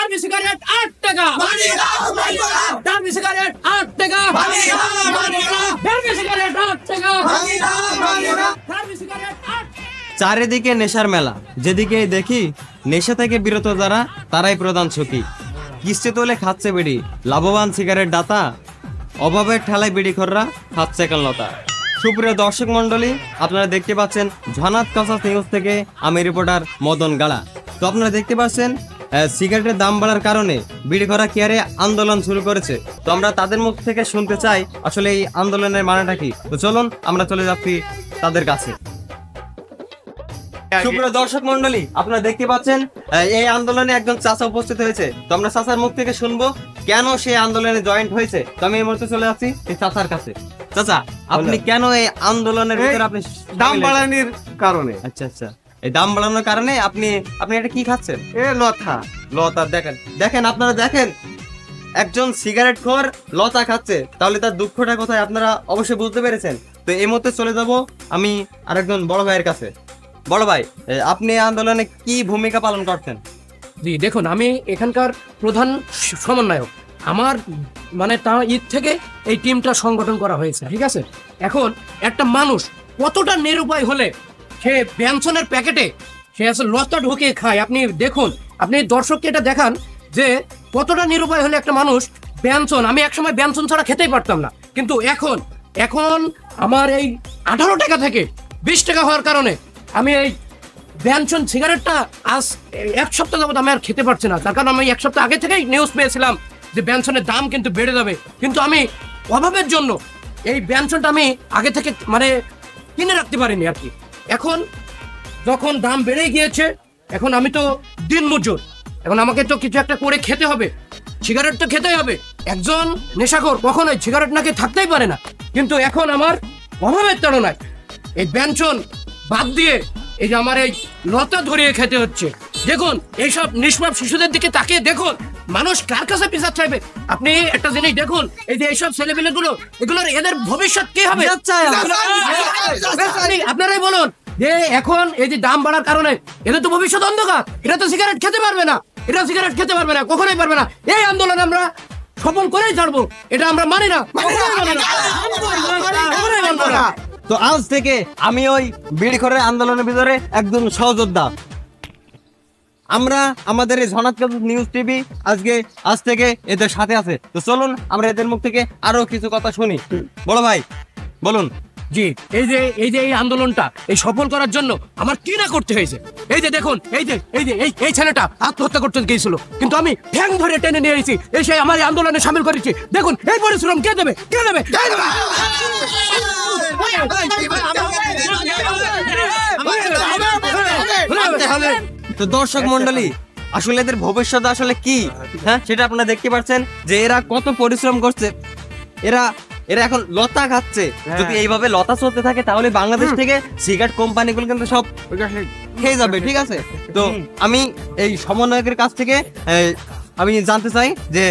টার্বি cigarette 8 টাকা, টার্বি cigarette 8 টাকা, টার্বি cigarette 8 টাকা, টার্বি সিগারেট 8। চারিদিকে নেশার মেলা, যেদিকে দেখি নেশা থেকে বিরত যারা তারাই প্রধান ঝুঁকি। কিস্তি তোলে খাচ্ছে বিড়ি, লাভবান সিগারেট দাতা, অভাবের ঠেলায় বিড়িখোররা খাচ্ছে কালনতা। সুপ্রিয় দর্শক মন্ডলী, আপনারা দেখতে পাচ্ছেন ঝনাত কসাস নিউজ থেকে আমি রিপোর্টার মদন গালা। তো আপনারা দেখতে পাচ্ছেন সিগারেটের দাম বাড়ার কারণে বিড়িখোররা কেয়ারে আন্দোলন শুরু করেছে। তো আমরা তাদের মুখ থেকে শুনতে চাই আসলে এই আন্দোলনের মানেটা কি। তো চলুন আমরা চলে যাচ্ছি তাদের কাছে। সুপ্রিয় দর্শক মন্ডলী, আপনারা দেখতে পাচ্ছেন এই আন্দোলনে একজন চাচা উপস্থিত হয়েছে। তো আমরা চাচার মুখ থেকে শুনবো কেন সেই আন্দোলনে জয়েন্ট হয়েছে। তো আমি এই মুহূর্তে চলে যাচ্ছি এই চাচার কাছে। চাচা, আপনি কেন এই আন্দোলনের ভিতরে আপনি দাম বাড়ানোর কারণে? আচ্ছা আচ্ছা, এই দাম বাড়ানোর কারণে আপনি এটা কি খাচ্ছেন? লতা। দেখেন আপনারা দেখেন, একজন সিগারেট খোর লতা খাচ্ছে, তাহলে তার দুঃখটা কোথায় আপনারা অবশ্যই বুঝতে পেরেছেন। তো এই মুহূর্তে চলে যাব আমি আরেকজন বড় ভাইয়ের কাছে। বড় ভাই, আপনি আন্দোলনে কি ভূমিকা পালন করছেন? জি দেখুন, আমি এখানকার প্রধান সমন্বয়ক। আমার মানে তা ঈদ থেকে এই টিমটা সংগঠন করা হয়েছে, ঠিক আছে। এখন একটা মানুষ কতটা নিরুপায় হলে সে ব্যঞ্জনের প্যাকেটে সে আসলে লতা ঢুকিয়ে খায়। আপনি দেখুন, আপনি দর্শককে এটা দেখান যে কতটা নিরুপায় হলে একটা মানুষ ব্যঞ্জন। আমি একসময় ব্যঞ্জন ছাড়া খেতেই পারতাম না, কিন্তু এখন আমার এই 18 টাকা থেকে 20 টাকা হওয়ার কারণে আমি এই ব্যঞ্জন সিগারেটটা আজ 1 সপ্তাহ যাবত আমি আর খেতে পারছি না। তার কারণ আমি 1 সপ্তাহ আগে থেকেই নিউজ পেয়েছিলাম যে ব্যঞ্জনের দাম কিন্তু বেড়ে যাবে, কিন্তু আমি অভাবের জন্য এই ব্যঞ্জনটা আমি আগে থেকে মানে কিনে রাখতে পারিনি আর কি। এখন যখন দাম বেড়ে গিয়েছে, এখন আমি তো দিন মজুর, এখন আমাকে তো কিছু একটা করে খেতে হবে, সিগারেট তো খেতেই হবে। একজন নেশাখোর কখনোই সিগারেট না খেয়ে থাকতেই পারে না, কিন্তু এখন আমার অভাবের তাড়নায় এই ব্যঞ্জন বাদ দিয়ে এই যে আমার এই লতা ধরিয়ে খেতে হচ্ছে। দেখুন, এইসব নিষ্পাপ শিশুদের দিকে তাকিয়ে দেখুন, মানুষ কার কাছে পিছাত চাইবে। আপনি একটা জিনিস দেখুন, এই যে এইসব ছেলেমেয়েগুলো, এগুলোর এদের ভবিষ্যৎ কি হবে আপনারাই বলুন। যে এখন এই যে দাম বাড়ার কারণে এদের তো ভবিষ্যৎ অন্ধকার। এরা তো সিগারেট খেতে পারবে না, কখনোই পারবে না। এই আন্দোলন আমরা সফল করেই ছাড়বো, এটা আমরা মানি না। তো আজ থেকে আমি ওই বিড়িখোরের আন্দোলনের ভিতরে একজন সহযোদ্ধা। আমরা আমাদের এই ঝনাত নিউজ টিভি আজ থেকে এদের সাথে আছে। তো চলুন আমরা এদের মুখ থেকে আরো কিছু কথা শুনি। বড় ভাই বলুন। জি, এই যে এই আন্দোলনটা এই সফল করার জন্য আমার কি না করতে হয়েছে। এই যে দেখুন, এই ছেলেটা আত্মহত্যা করতে গিয়েছিল, কিন্তু আমি ঠ্যাং ধরে টেনে নিয়ে এসেছি, এসে আমার এই আন্দোলনে সামিল করেছি। দেখুন, এই পরিশ্রম কে দেবে? তো দর্শক মন্ডলী, আসলে এদের ভবিষ্যৎ আসলে কি, হ্যাঁ, সেটা আপনারা দেখতে পাচ্ছেন যে এরা কত পরিশ্রম করছে। এরা এখন লতা খাচ্ছে। যদি এইভাবে লতা চলতে থাকে তাহলে বাংলাদেশ থেকে সিগারেট কোম্পানিগুলো কিন্তু সব খেয়ে যাবে, ঠিক আছে। তো আমি এই সমন্বয়কের কাছ থেকে আমি জানতে চাই যে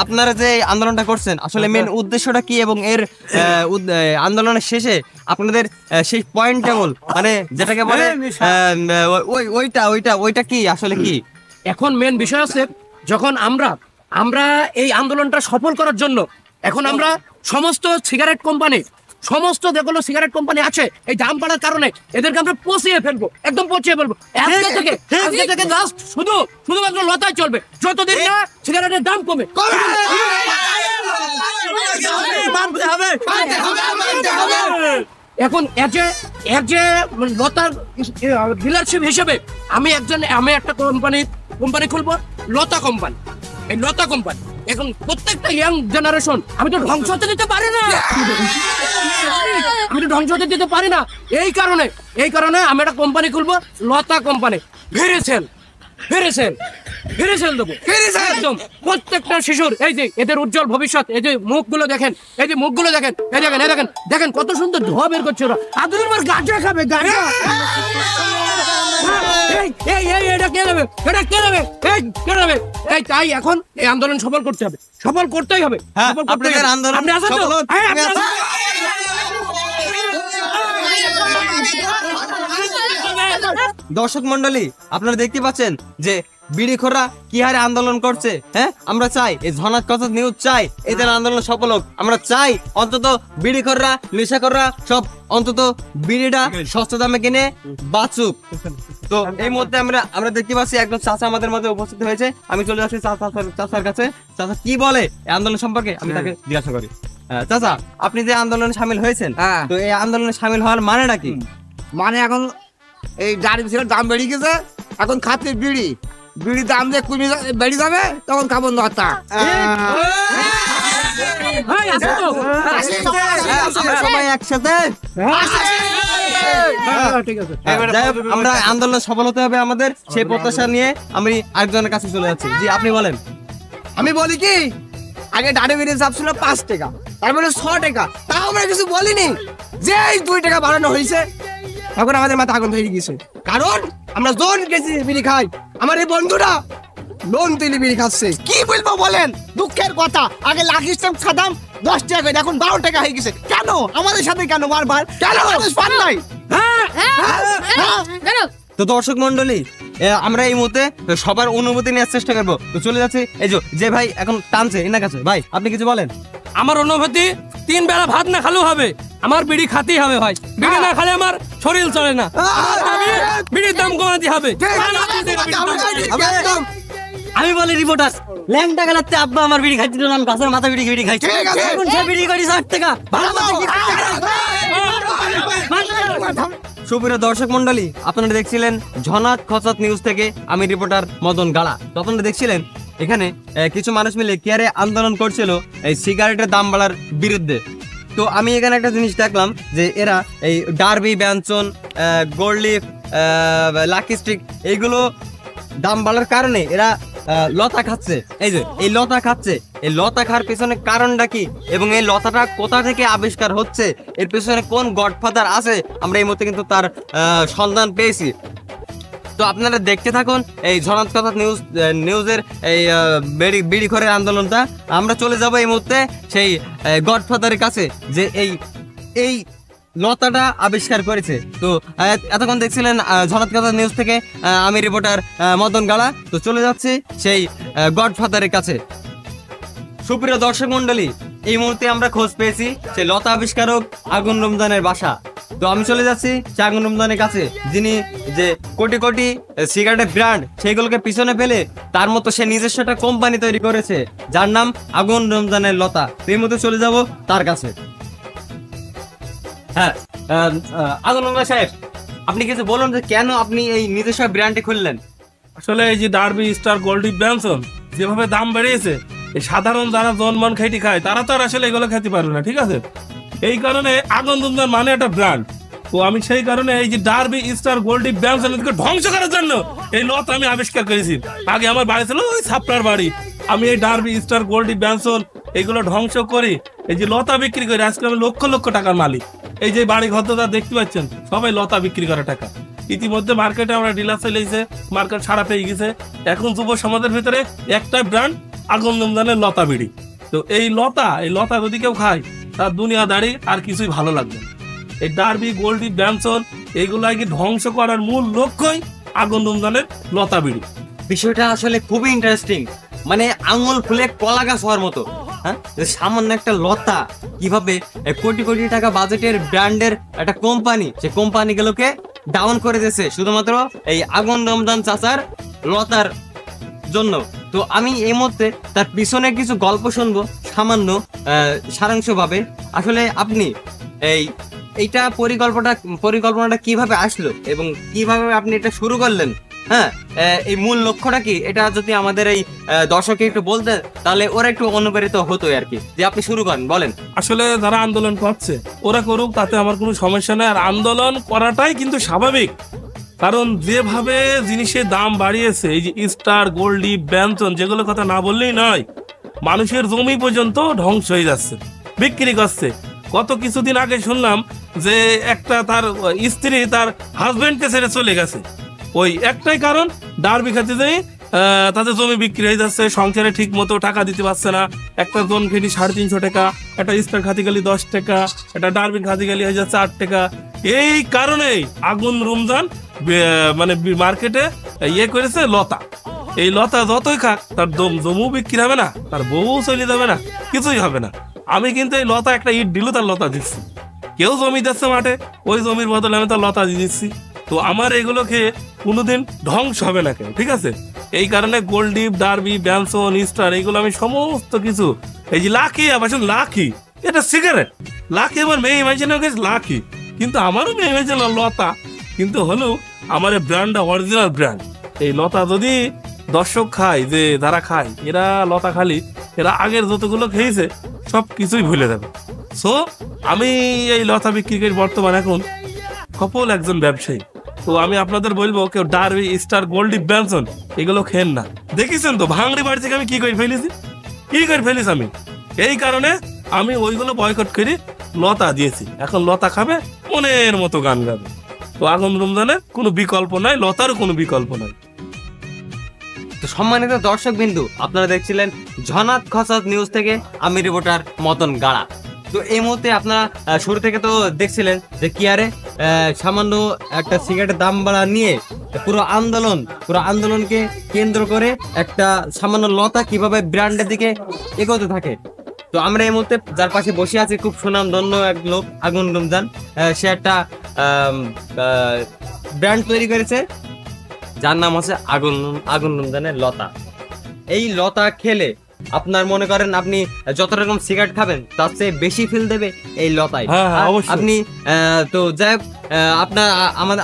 আপনারা যে আন্দোলনটা করছেন আসলে মেন উদ্দেশ্যটা কি, এবং এর আন্দোলনের শেষে আপনাদের সেই পয়েন্ট টেবল মানে যেটাকে বলে ওইটা কি আসলে কি? এখন মেন বিষয় আছে, যখন আমরা এই আন্দোলনটা সফল করার জন্য এখন আমরা সমস্ত সিগারেট কোম্পানি, সমস্ত যেগুলো সিগারেট কোম্পানি আছে, এই দাম বাড়ার কারণে এদেরকে আমরা একদম পচিয়ে ফেলবো। আজকে থেকে লাস্ট শুধুমাত্র লতায় চলবে, যতদিন না সিগারেটের দাম কমে। এখন লতার ডিলারশিপ হিসেবে আমি একটা কোম্পানি খুলবো, লতা কোম্পানি। এই লতা কোম্পানি এখন প্রত্যেকটা ইয়াং জেনারেশন আমি তো ধ্বংস হতে দিতে পারি না। এই কারণে আমি একটা কোম্পানি খুলবো, লতা কোম্পানি। ফেরে দেবো একদম প্রত্যেকটা শিশুর। এই যে এদের উজ্জ্বল ভবিষ্যৎ, এই যে মুখগুলো দেখেন, এই দেখেন কত সুন্দর ধোয়া বের করছে ওরা। আদুর গাঁজা খাবে, গাঁজা। তাই এখন এই আন্দোলন সফল করতেই হবে। আপনি আছেন তো? দর্শক মন্ডলী, আপনারা দেখতে পাচ্ছেন যে বিড়িখোররা কি হারে আন্দোলন করছে। হ্যাঁ, আমরা চাই এই ঝনাত কথা নিউজ চাই এদের আন্দোলন সফল হোক। আমরা চাই অন্তত বিড়িখোররা, নেশাখোররা সব অন্তত বিড়িটা সস্তা দামে কিনে বাঁচুক। তো এই মুহূর্তে আমরা দেখতে পাচ্ছি একজন চাচা আমাদের মধ্যে উপস্থিত হয়েছে। আমি চলে যাচ্ছি চাচার কাছে। চাচা কি বলে এই আন্দোলন সম্পর্কে আমি তাকে জিজ্ঞাসা করি। চাচা, আপনি যে আন্দোলনে সামিল হয়েছেন, তো এই আন্দোলনে সামিল হওয়ার মানেটা কি? মানে এখন এই গাড়ি ছিল দাম বেড়ে গেছে, এখন খাচ্ছে বিড়ি দাম যে কমে বেড়ে যাবে তখন খাবো দরটা। সবাই একসাথে আমরা আন্দোলন সফল হতে হবে আমাদের, সেই প্রত্যাশা নিয়ে আমি আরেকজনের কাছে চলে যাচ্ছি। জি, আপনি বলেন। আমি বলি কি, আগে ডাড়ি বেরিয়ে চাপ ছিল 5 টাকা, তারপরে 6 টাকা, তাও আমরা কিছু বলিনি। যে এই 2 টাকা বাড়ানো হয়েছে, এখন আমাদের মাথা আগুন ধরে গেছে। কারণ আমরা জন কেজি বিড়ি খাই, আমার এই বন্ধুরা লোন তুলে বিড়ি খাচ্ছে। কি বলবো বলেন, দুঃখের কথা। আগে লাখ স্ট্যাম্প খাতাম 10 টাকা করে, এখন 12 টাকা হয়ে গেছে। কেন আমাদের সাথে, কেন বারবার, কেন মানুষ পান নাই? তো দর্শক মন্ডলী, আমরা এই মুহূর্তে সবার অনুভূতি নেওয়ার চেষ্টা করবো। তো চলে যাচ্ছে এই যে ভাই এখন টানছে এনার কাছে। ভাই, আপনি কিছু বলেন। আমার অনুভূতি, 3 বেলা ভাত না খালেও হবে, আমার বিড়ি খাতেই হবে ভাই। বিড়ি না খালে আমার শরীর চলে না। বিড়ির দাম কমাতে হবে। আমি বলি রিপোর্টার, ল্যাংটা গেলাতে আব্বা আমার বিড়ি খাইতে দিল না, গাছের মাথা বিড়ি খাইছে। এখন সে বিড়ি করি 60 টাকা। সুপ্রিয় দর্শক মন্ডলী, আপনারা দেখছিলেন ঝনাত খচাত নিউজ থেকে আমি রিপোর্টার মদন গালা। তো আপনারা দেখছিলেন এখানে কিছু মানুষ মিলে কেয়ারে আন্দোলন করছিল এই সিগারেটের দাম বাড়ার বিরুদ্ধে। তো আমি এখানে একটা জিনিস দেখলাম যে এরা এই ডার্বি, ব্যঞ্জন, গোল্ড লিফ, লাকি স্টিক এইগুলো দাম বাড়ার কারণে এরা লতা খাচ্ছে। এই লতা খাচ্ছে, এই লতা খাওয়ার পেছনে কারণটা কি এবং এই লতাটা কোথা থেকে আবিষ্কার হচ্ছে, এর পেছনে কোন গডফাদার আছে, আমরা এই মুহূর্তে কিন্তু তার সন্ধান পেয়েছি। তো আপনারা দেখতে থাকুন এই ঝনাত কথা নিউজের এই বিড়িখোরের আন্দোলনটা। আমরা চলে যাব এই মুহূর্তে সেই গডফাদারের কাছে যে এই লতাটা আবিষ্কার করেছে। তো এতক্ষণ দেখছিলেন ঝনাত কথা নিউজ থেকে আমি রিপোর্টার মদন গালা। তো চলে যাচ্ছি সেই গডফাদারের কাছে। সুপ্রিয় দর্শক মন্ডলী, এই মুহূর্তে আমরা খোঁজ পেয়েছি সেই লতা আবিষ্কারক আগুন রমজানের বাসা। তো আমি চলে যাচ্ছি সেই আগুন রমজানের কাছে, যিনি যে কোটি কোটি সিগারেটের ব্র্যান্ড সেইগুলোকে পিছনে ফেলে তার মতো সে নিজস্ব একটা কোম্পানি তৈরি করেছে, যার নাম আগুন রমজানের লতা। এই মুহূর্তে চলে যাব তার কাছে। হ্যাঁ, আগুন রমজান সাহেব, আপনি কিছু বলুন যে কেন আপনি এই নিজস্ব ব্র্যান্ডটি খুললেন? আসলে এই যে ডার্বি, স্টার, গোল্ড লিফ, ব্যঞ্জন যেভাবে দাম বেড়েছে, এই সাধারণ যারা জনমন খেটি খায় তারা তো আর আসলে এগুলো খেতে পারবে না, ঠিক আছে? এই কারণে আগুন রমজান মানে একটা ব্র্যান্ড। তো আমি সেই কারণে এই যে ডার্বি, স্টার, গোল্ড লিফ, ব্যঞ্জন ধ্বংস করার জন্য এই লতা আমি আবিষ্কার করেছি। আগে আমার বাড়ি ছিল ওই ছাপড়ার বাড়ি, আমি এই ডার্বি, স্টার, গোল্ড লিফ, ব্যঞ্জন এগুলো ধ্বংস করে এই যে লতা বিক্রি করি। আজকে আমি লক্ষ লক্ষ টাকার মালিক। এই যে বাড়ি ঘর যা দেখতে পাচ্ছেন সবাই লতা বিক্রি করা টাকা। ইতিমধ্যে মার্কেটে আমরা ডিলার চলে এসেছে, মার্কেট সারা পেয়ে গেছে। এখন যুব সমাজের ভিতরে একটা ব্র্যান্ড আগুন রমজানের লতা বিড়ি। তো এই লতা যদি কেউ খায় তার দুনিয়াদারি আর কিছুই ভালো লাগবে না। এই ডার্বি, গোল্ড লিফ, ব্যঞ্জন এইগুলাকে ধ্বংস করার মূল লক্ষ্যই আগুন রমজানের লতা বিড়ি। বিষয়টা আসলে খুবই ইন্টারেস্টিং, মানে আঙুল ফুলে কলা গাছ হওয়ার মতো। হ্যাঁ, সামান্য একটা লতা কিভাবে কোটি কোটি টাকা বাজেটের ব্র্যান্ডের একটা কোম্পানি, সেই কোম্পানিগুলোকে ডাউন করে দিয়েছে শুধুমাত্র এই আগুন রমজান চাচার লতার জন্য। তো আমি এই মুহূর্তে তার পিছনে কিছু গল্প শুনবো সামান্য সারাংশ ভাবে। আসলে আপনি এইটা পরিকল্পনাটা কিভাবে আসলো এবং কিভাবে আপনি এটা শুরু করলেন? হ্যাঁ, এই মূল লক্ষ্যটা কি, এটা যদি আমাদের এই দর্শককে একটু বলতেন তাহলে ওরা একটু অনুপ্রেরিত হতো আর কি, যে আপনি শুরু করেন, বলেন। আসলে যারা আন্দোলন করছে ওরা করুক, তাতে আমার কোনো সমস্যা নেই। আর আন্দোলন করাটাই কিন্তু স্বাভাবিক, কারণ যেভাবে জিনিসের দাম বাড়িয়েছে, এই যে স্টার, গোল্ড লিফ, ব্যঞ্জন যেগুলোর কথা না বললেই নয়, মানুষের জমি পর্যন্ত ধ্বংস হয়ে যাচ্ছে, বিক্রি করছে। গত কিছুদিন আগে শুনলাম যে একটা তার স্ত্রী তার হাজবেন্ডকে ছেড়ে চলে গেছে, ওই একটাই কারণ ডার্বি খেতে যাই তাদের জমি বিক্রি হয়ে যাচ্ছে, সংসারে ঠিক মতো টাকা দিতে পারছে না। একটা জন খেটি 350 টাকা, একটা স্টার খাতে গেলে 10 টাকা, একটা ডার্বিন খাতে গেলে হয়ে যাচ্ছে 8 টাকা। এই কারণেই আগুন রমজান মানে মার্কেটে ইয়ে করেছে লতা। এই লতা যতই খাক তার জমু বিক্রি হবে না, তার বউ চলে যাবে না, কিছুই হবে না। আমি কিন্তু এই লতা একটা ইট দিল তার লতা দিচ্ছি, কেউ জমি দিচ্ছে মাঠে, ওই জমির বদলে আমি তার লতা দিয়ে দিচ্ছি। তো আমার এগুলো খেয়ে কোনোদিন ধ্বংস হবে না কেউ, ঠিক আছে? এই কারণে গোল্ডিপ, ডার্বি, ব্যানসন, স্টার এইগুলো আমি সমস্ত কিছু, এই যে লাকি, আবার লাকি এটা সিগারেট, লাকি আমার মেয়ে ইমাজিনে গেছে লাকি, কিন্তু আমারও মেয়ে ইমাজিন লতা, কিন্তু হলেও আমার এই ব্র্যান্ডটা অরিজিনাল ব্র্যান্ড। এই লতা যদি দর্শক খায়, যে যারা খায় এরা লতা খালি, এরা আগের যতগুলো খেয়েছে সব কিছুই ভুলে যাবে। সো আমি এই লতা বিক্রি করি বর্তমান এখন সফল একজন ব্যবসায়ী। তো আমি আপনাদের বলবো, কেউ ডার্বি, স্টার, গোল্ডিপ, ব্যানসন এগুলো খেন না। দেখেছেন তো ভাঙড়ি বাড়ি থেকে আমি কি করে ফেলেছি, আমি এই কারণে আমি ওইগুলো বয়কট করি, লতা দিয়েছি। এখন লতা খাবে, মনের মতো গান গাবে। তো আগামী রমজানের কোনো বিকল্প নাই, লতারও কোনো বিকল্প নাই। তো সম্মানিত দর্শক বিন্দু, আপনারা দেখছিলেন ঝনাত খসাত নিউজ থেকে আমি রিপোর্টার মদন গাড়া। তো এই মুহূর্তে আপনারা শুরু থেকে তো দেখছিলেন যে কি আরে সামান্য একটা সিগারেটের দাম বাড়া নিয়ে পুরো আন্দোলনকে কেন্দ্র করে একটা সামান্য লতা কিভাবে ব্র্যান্ডের দিকে এগোতে থাকে। তো আমরা এই মুহূর্তে যার পাশে বসে আছি, খুব সুনামধন্য এক লোক, আগুন রমজান। সে একটা ব্র্যান্ড তৈরি করেছে যার নাম হচ্ছে আগুন রমজানের লতা। এই লতা খেলে আপনার মনে করেন আপনি যত রকম সিগারেট খাবেন তার চেয়ে বেশি ফিল দেবে এই লতায়। আপনি তো যাই হোক, আপনার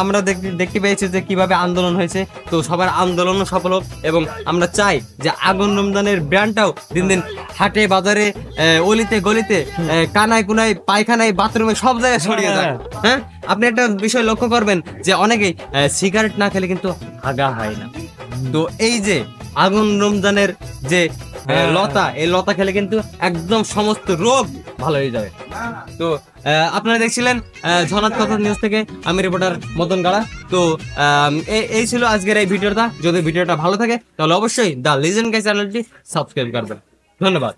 আমরা দেখতে পেয়েছি যে কিভাবে আন্দোলন হয়েছে। তো সবার আন্দোলনও সফল হোক, এবং আমরা চাই যে আগুন রমজানের ব্র্যান্ডটাও দিন দিন হাটে বাজারে, অলিতে গলিতে, কানায় কুনায়, পায়খানায়, বাথরুমে সব জায়গায় ছড়িয়ে যায়। হ্যাঁ, আপনি একটা বিষয় লক্ষ্য করবেন যে অনেকেই সিগারেট না খেলে কিন্তু হাগা হয় না। তো এই যে আগুন রমজানের যে লতা, এই লতা খেলে কিন্তু একদম সমস্ত রোগ ভালো হয়ে যাবে। তো আপনারা দেখছিলেন ঝনাত কথা নিউজ থেকে আমি রিপোর্টার মদন গাড়া। তো এই ছিল আজকের এই ভিডিওটা। যদি ভিডিওটা ভালো থাকে তাহলে অবশ্যই দ্য লিজেন্ড গাই চ্যানেলটি সাবস্ক্রাইব করবেন। ধন্যবাদ।